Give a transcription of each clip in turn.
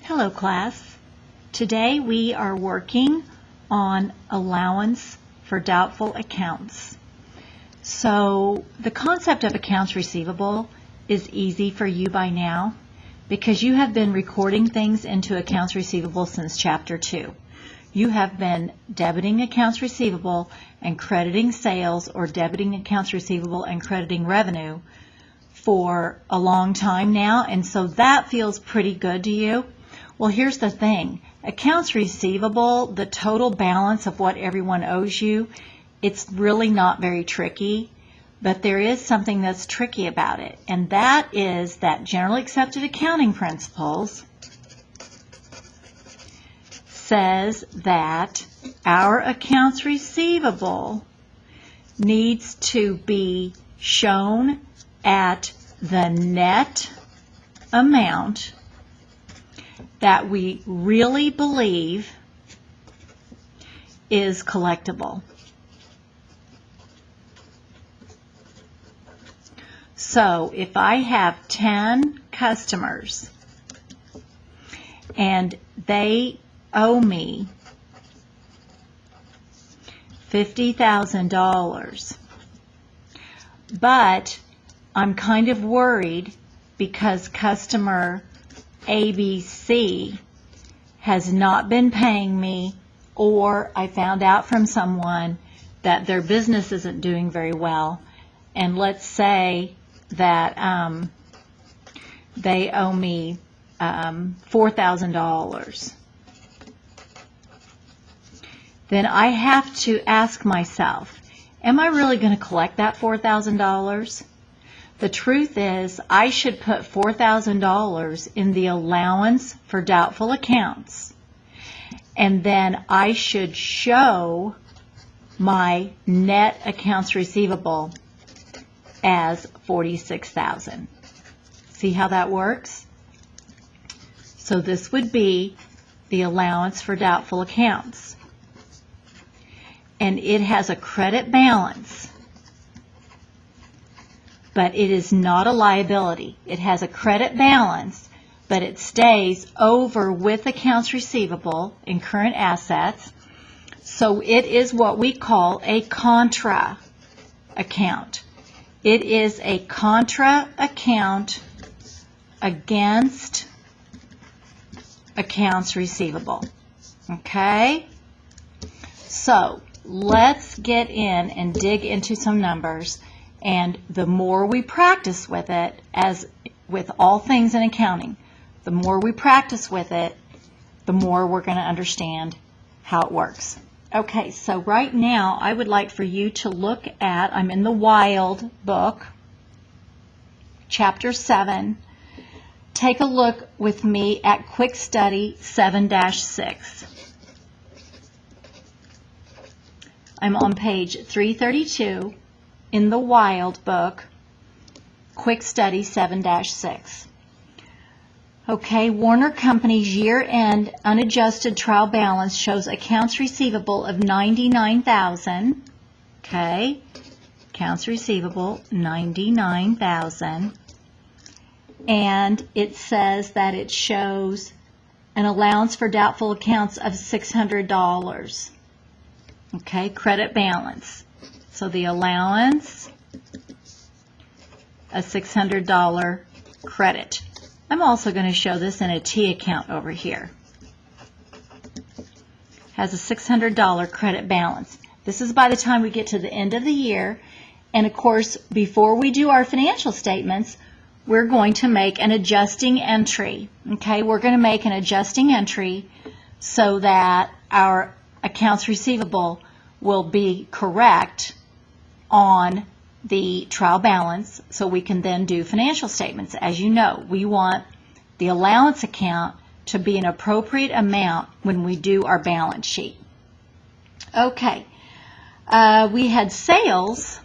Hello class. Today we are working on allowance for doubtful accounts. So the concept of accounts receivable is easy for you by now because you have been recording things into accounts receivable since chapter 2. You have been debiting accounts receivable and crediting sales, or debiting accounts receivable and crediting revenue for a long time now, and so that feels pretty good to you. Well, here's the thing. Accounts receivable, the total balance of what everyone owes you, it's really not very tricky, but there is something that's tricky about it, and that is that generally accepted accounting principles says that our accounts receivable needs to be shown at the net amount that we really believe is collectible. So if I have 10 customers and they owe me $50,000, but I'm kind of worried because customer ABC has not been paying me, or I found out from someone that their business isn't doing very well, and let's say that they owe me $4,000. Then I have to ask myself, am I really going to collect that $4,000? The truth is, I should put $4,000 in the allowance for doubtful accounts, and then I should show my net accounts receivable as $46,000. See how that works? So this would be the allowance for doubtful accounts, and it has a credit balance, but it is not a liability. It has a credit balance, but it stays over with accounts receivable in current assets. So it is what we call a contra account. It is a contra account against accounts receivable. Okay? So let's get in and dig into some numbers. And the more we practice with it, as with all things in accounting, the more we practice with it, the more we're going to understand how it works. Okay, so right now I would like for you to look at, I'm in the Wild book, chapter 7. Take a look with me at Quick Study 7-6. I'm on page 332. In the Wild book, Quick Study 7-6. Okay, Warner Company's year-end unadjusted trial balance shows accounts receivable of $99,000. Okay, accounts receivable $99,000, and it says that it shows an allowance for doubtful accounts of $600. Okay, credit balance. So the allowance, a $600 credit. I'm also going to show this in a T account over here. Has a $600 credit balance. This is by the time we get to the end of the year. And of course, before we do our financial statements, we're going to make an adjusting entry. Okay, we're going to make an adjusting entry so that our accounts receivable will be correct on the trial balance, so we can then do financial statements. As you know, we want the allowance account to be an appropriate amount when we do our balance sheet. Okay, we had sales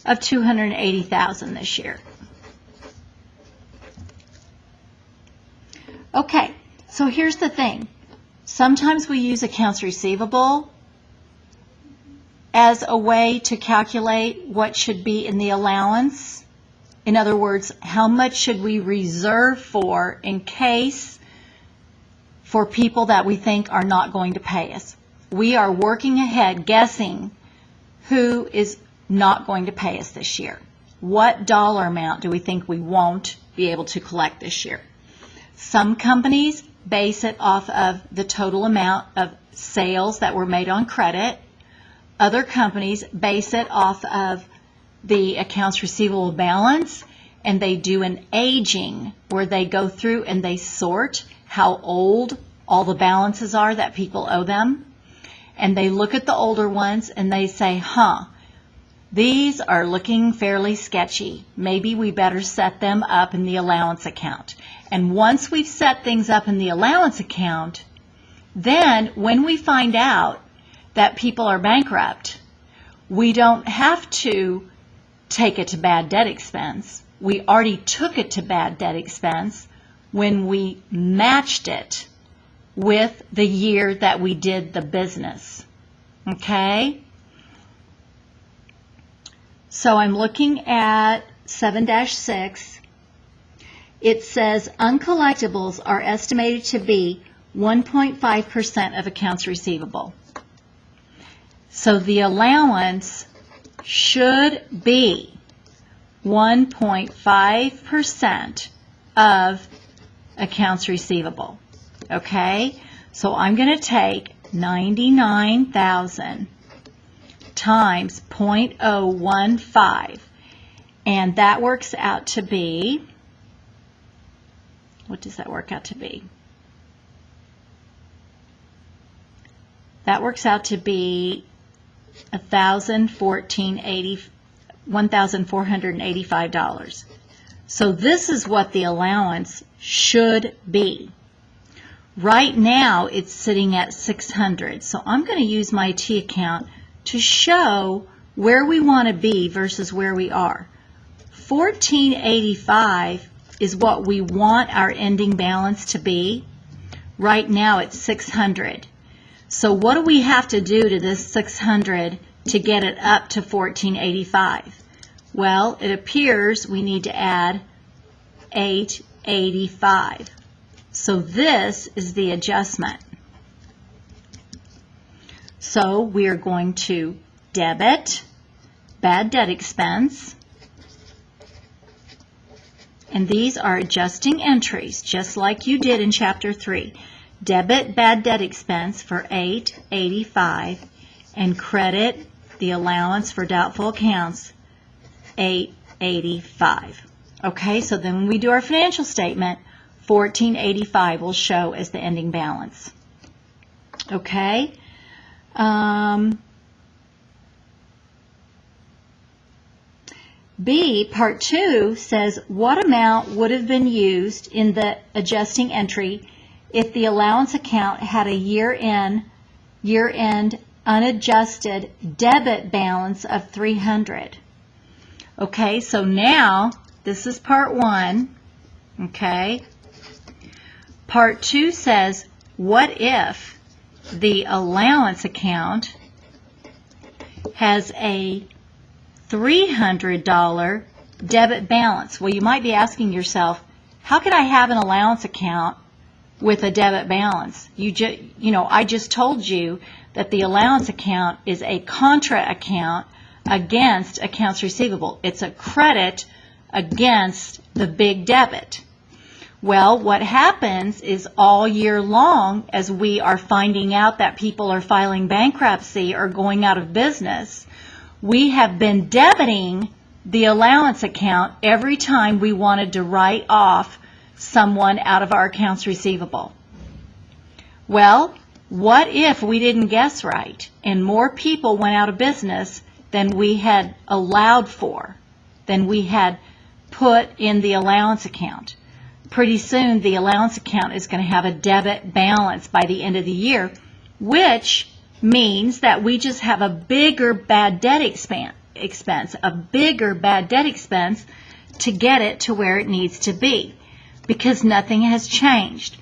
of $280,000 this year. Okay, so here's the thing. Sometimes we use accounts receivable as a way to calculate what should be in the allowance. In other words, how much should we reserve for in case for people that we think are not going to pay us? We are working ahead guessing who is not going to pay us this year. What dollar amount do we think we won't be able to collect this year? Some companies base it off of the total amount of sales that were made on credit. Other companies base it off of the accounts receivable balance, and they do an aging where they go through and they sort how old all the balances are that people owe them. And they look at the older ones and they say, these are looking fairly sketchy. Maybe we better set them up in the allowance account. And once we've set things up in the allowance account, then when we find out that people are bankrupt, we don't have to take it to bad debt expense. We already took it to bad debt expense when we matched it with the year that we did the business. Okay? So I'm looking at 7-6. It says uncollectibles are estimated to be 1.5% of accounts receivable. So the allowance should be 1.5% of accounts receivable. Okay? So I'm going to take 99,000 times 0.015, and that works out to be, what does that work out to be? That works out to be $1,485. So this is what the allowance should be. Right now it's sitting at $600. So I'm going to use my T account to show where we want to be versus where we are. $1,485 is what we want our ending balance to be. Right now it's $600. So what do we have to do to this $600 to get it up to $1,485? Well, it appears we need to add $885. So this is the adjustment. So we are going to debit bad debt expense, and these are adjusting entries just like you did in Chapter 3. Debit bad debt expense for $885 and credit the allowance for doubtful accounts $885. Okay, so then when we do our financial statement, $1,485 will show as the ending balance. Okay. B, Part 2 says, what amount would have been used in the adjusting entry if the allowance account had a year-end unadjusted debit balance of $300? Okay, so now this is Part 1. Okay. Part 2 says, what if the allowance account has a $300 debit balance? Well, you might be asking yourself, how could I have an allowance account with a debit balance? I just told you that the allowance account is a contra account against accounts receivable. It's a credit against the big debit. Well, what happens is all year long, as we are finding out that people are filing bankruptcy or going out of business, we have been debiting the allowance account every time we wanted to write off someone out of our accounts receivable. Well, what if we didn't guess right and more people went out of business than we had allowed for, than we had put in the allowance account? Pretty soon the allowance account is going to have a debit balance by the end of the year, which means that we just have a bigger bad debt expense, a bigger bad debt expense to get it to where it needs to be, because nothing has changed.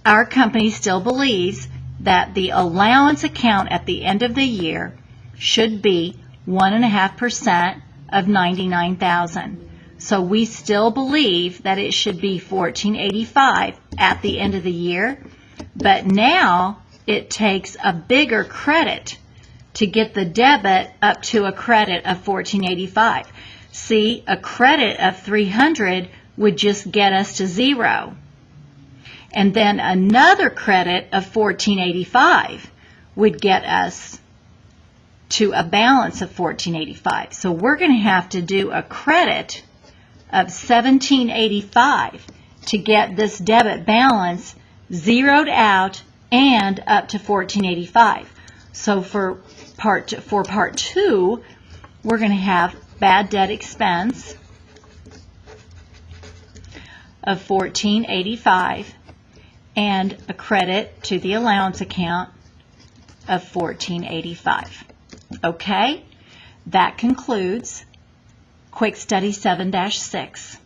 Our company still believes that the allowance account at the end of the year should be 1.5% of $99,000. So we still believe that it should be $14.85 at the end of the year, but now it takes a bigger credit to get the debit up to a credit of $14.85. See, a credit of $300 would just get us to zero. And then another credit of $14.85 would get us to a balance of $14.85. So we're going to have to do a credit of $17.85 to get this debit balance zeroed out and up to $14.85. So for part 2, we're going to have bad debt expense of $14.85 and a credit to the allowance account of $14.85. Okay, that concludes Quick Study 7-6.